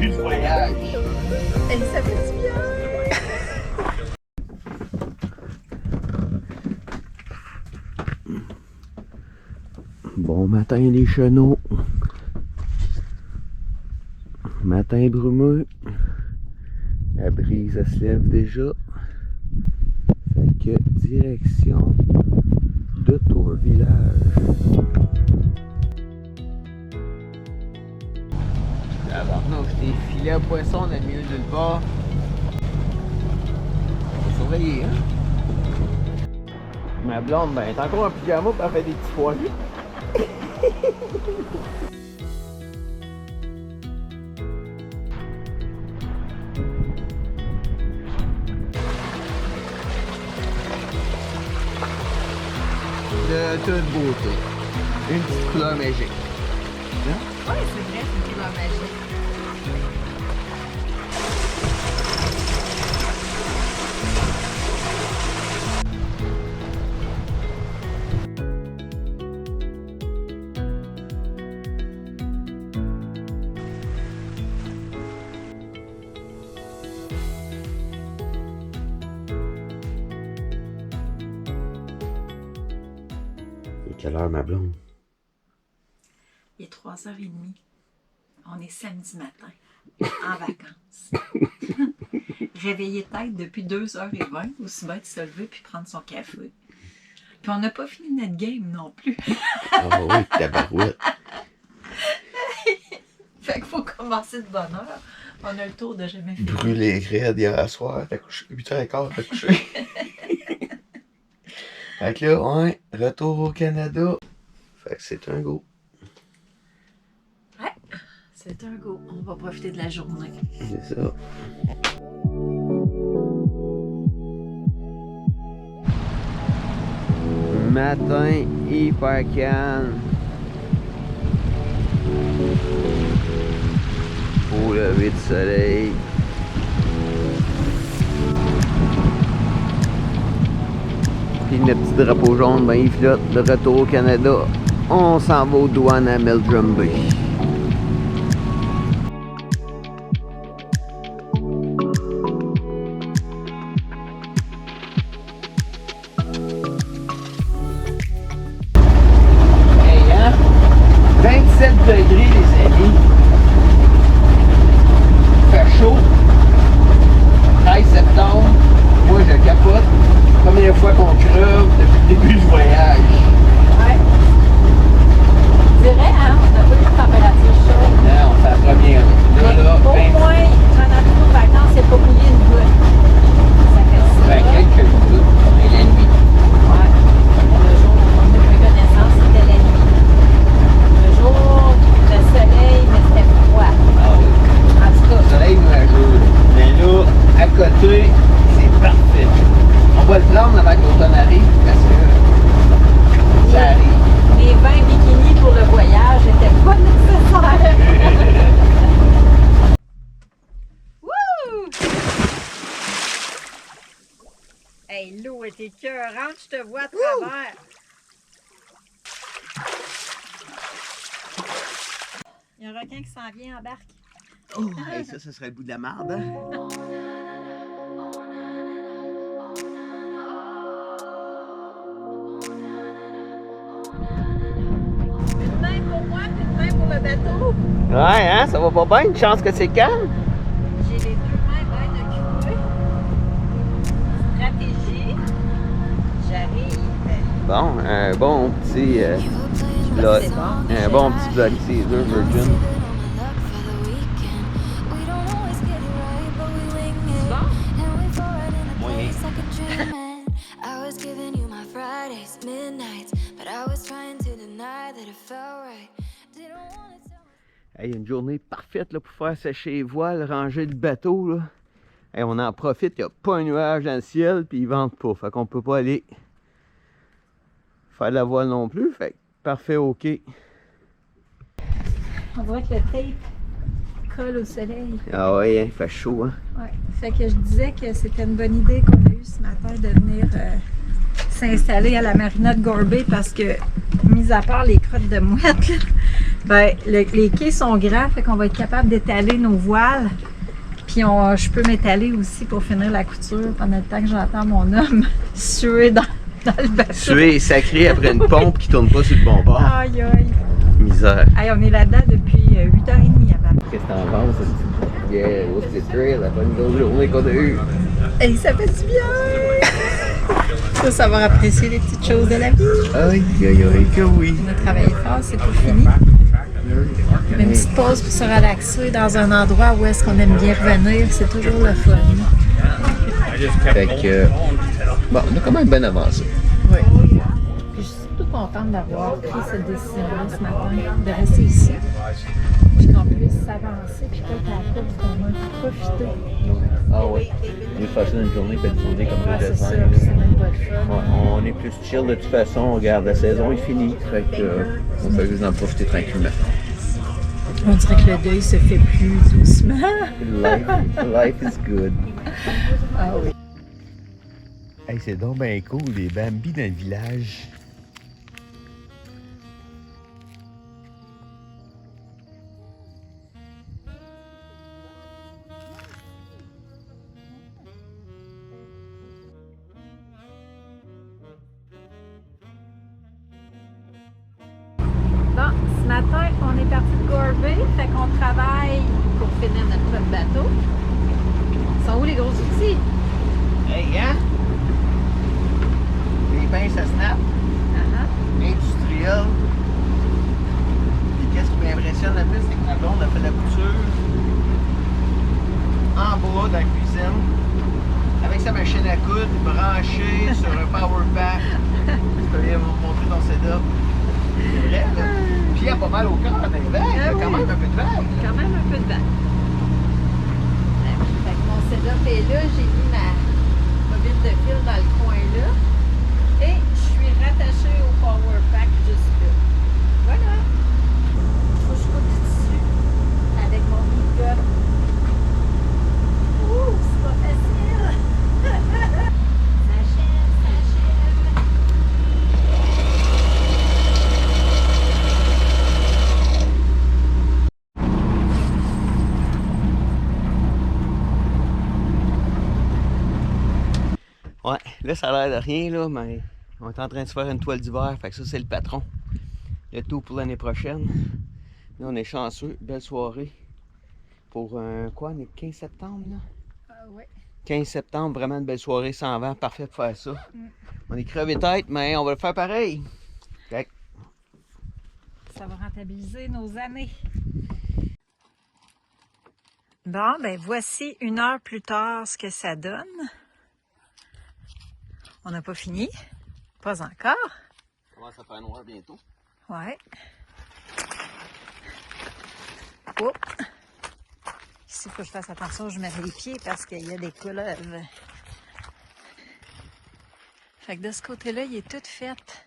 début du voyage. Et ça fait du bien. Bon matin les chenaux. Matin brumeux. La brise elle se lève déjà. Fait que direction de Tour Village. Tabarnouche, des filets à poisson dans le milieu d'une part. Faut surveiller, hein? Ma blonde, ben, elle est encore en pyjama pour faire des petits poilus. De toute beauté. Une petite couleur magique. Hein? Oui, c'est vrai, c'est une couleur magique. Quelle heure, ma blonde? Il est 3h30. On est samedi matin, en vacances. Réveillé tête depuis 2h20, aussi bien de se lever puis prendre son café. Puis on n'a pas fini notre game non plus. Ah oui, tabarouette. Fait qu'il faut commencer de bonne heure. On a le tour de jamais fini. Brûlé raide hier soir, t'as couché 8h15, t'as couché. Fait que là, ouais, retour au Canada. Fait que c'est un go. Ouais, c'est un go. On va profiter de la journée. C'est ça. Matin hyper calme. Au lever du soleil. Puis le petit drapeau jaune, ben il flotte. De retour au Canada. On s'en va aux douanes à Meldrum Bay. Hey, hein? 27 degrés, les amis. Fait chaud. 13 septembre. Moi, je capote. Première fois qu'on creve depuis le début du voyage. Ouais. Je dirais, hein, on n'a pas eu de température chaude. Non, c'est la première. Là, Mais là, au moins, pendant toutes nos vacances, c'est pas mouillé une goutte. Ça fait ça. quelques minutes, et la nuit. Ouais. Le jour où on a pris connaissance, c'était la nuit. Le jour, le soleil, mais c'était froid. Ah oui. En tout cas, Soleil nuageux. Mais là, à côté, c'est parfait. On va le prendre avant que l'automne arrive parce que ça arrive. les 20 bikinis pour le voyage n'étaient pas nécessaires. Wouh! Hey, l'eau est écœurante, je te vois à travers. Il y a un requin qui s'en vient en barque. Oh, hey, ça serait le bout de la marde, hein? Une main pour moi, puis une main pour le bateau. Ouais, hein? Ça va pas bien? Une chance que c'est calme. J'ai les deux mains bien occupées. Stratégie. J'arrive. Bon, un bon petit bloc. C'est bon. Un bon petit bloc Caesar Virgin. C'est bon? Moyen. Hey, une journée parfaite là, pour faire sécher les voiles, ranger le bateau. Là. Hey, on en profite, il n'y a pas un nuage dans le ciel, puis il vente pas. Fait qu'on peut pas aller faire de la voile non plus. Fait que parfait, ok. On dirait que le tape colle au soleil. Ah ouais, hein, il fait chaud, hein. Ouais. Fait que je disais que c'était une bonne idée qu'on a eue ce matin de venir s'installer à la marina de Gorbet parce que, mis à part les crottes de mouettes, là, Ben, les quais sont grands, fait qu'on va être capable d'étaler nos voiles. Puis je peux m'étaler aussi pour finir la couture pendant le temps que j'entends mon homme suer dans le bateau. Suer et sacré après une pompe qui tourne pas sur le bon bord. Aïe aïe. Misère. Hey, on est là-dedans depuis 8h30 avant. Qu'est-ce que t'en penses? Yeah, what's the thrill? La bonne grosse journée qu'on a eue. Hey, ça fait du bien! Faut savoir apprécier les petites choses de la vie. Aïe, aïe, aïe, que oui. On a travaillé fort, c'est pas fini. Une petite pause pour se relaxer dans un endroit où est-ce qu'on aime bien revenir, c'est toujours le fun. Fait que, bon, on a quand même bien avancé. Oui. Puis je suis surtout contente d'avoir pris cette décision-là ce matin, de rester ici. Puis qu'on puisse s'avancer, puis peut-être à la course qu'on a profité. Ah ouais. Mieux faire ça une journée que une journée comme Ouais, deux c'est ça, designs. puis c'est même pas le fun. Ouais, on est plus chill de toute façon. Regarde, la saison est finie. Fait que, on fait juste en profiter tranquillement. On dirait que le deuil se fait plus doucement. Life is good. Ah oui. Hey, c'est donc bien cool, les Bambi dans le village. Bon, ce matin, on est parti de Gore Bay, fait qu'on travaille pour finir notre bateau. Ils sont où les gros outils? Hey, hein? Les pinces à snap, industriel. Puis qu'est-ce qui m'impressionne le plus, c'est que ma blonde a fait la couture en bois dans la cuisine, avec sa machine à coudre branchée sur un power pack. Je peux bien vous montrer ton setup. C'est vrai, là. Puis il y a pas mal au cœur dans les vagues. Il y a quand même un peu de vagues. Quand même un peu de vague. Fait que mon setup est là, j'ai mis ma bobine de fil dans le coin là. Et je suis rattachée au power pack juste là. Voilà. Faut que je coupe dessus avec mon pick-up. Ouh, c'est pas facile. Ça achève, ça achève. Ouais, là ça a l'air de rien là, mais on est en train de se faire une toile d'hiver, fait que ça c'est le patron. Le tout pour l'année prochaine. Là on est chanceux, belle soirée. Pour quoi, on est 15 septembre là? Ouais. 15 septembre, vraiment une belle soirée sans vent, parfait pour faire ça. On est crevé tête, mais on va le faire pareil. Fait. Ça va rentabiliser nos années. Bon, ben voici 1 heure plus tard ce que ça donne. On n'a pas fini. Pas encore. Ça commence à faire noir bientôt. Ouais. Oh. Ici, il faut que je fasse attention, je mets les pieds parce qu'il y a des couleuvres. Fait que de ce côté-là, il est tout fait.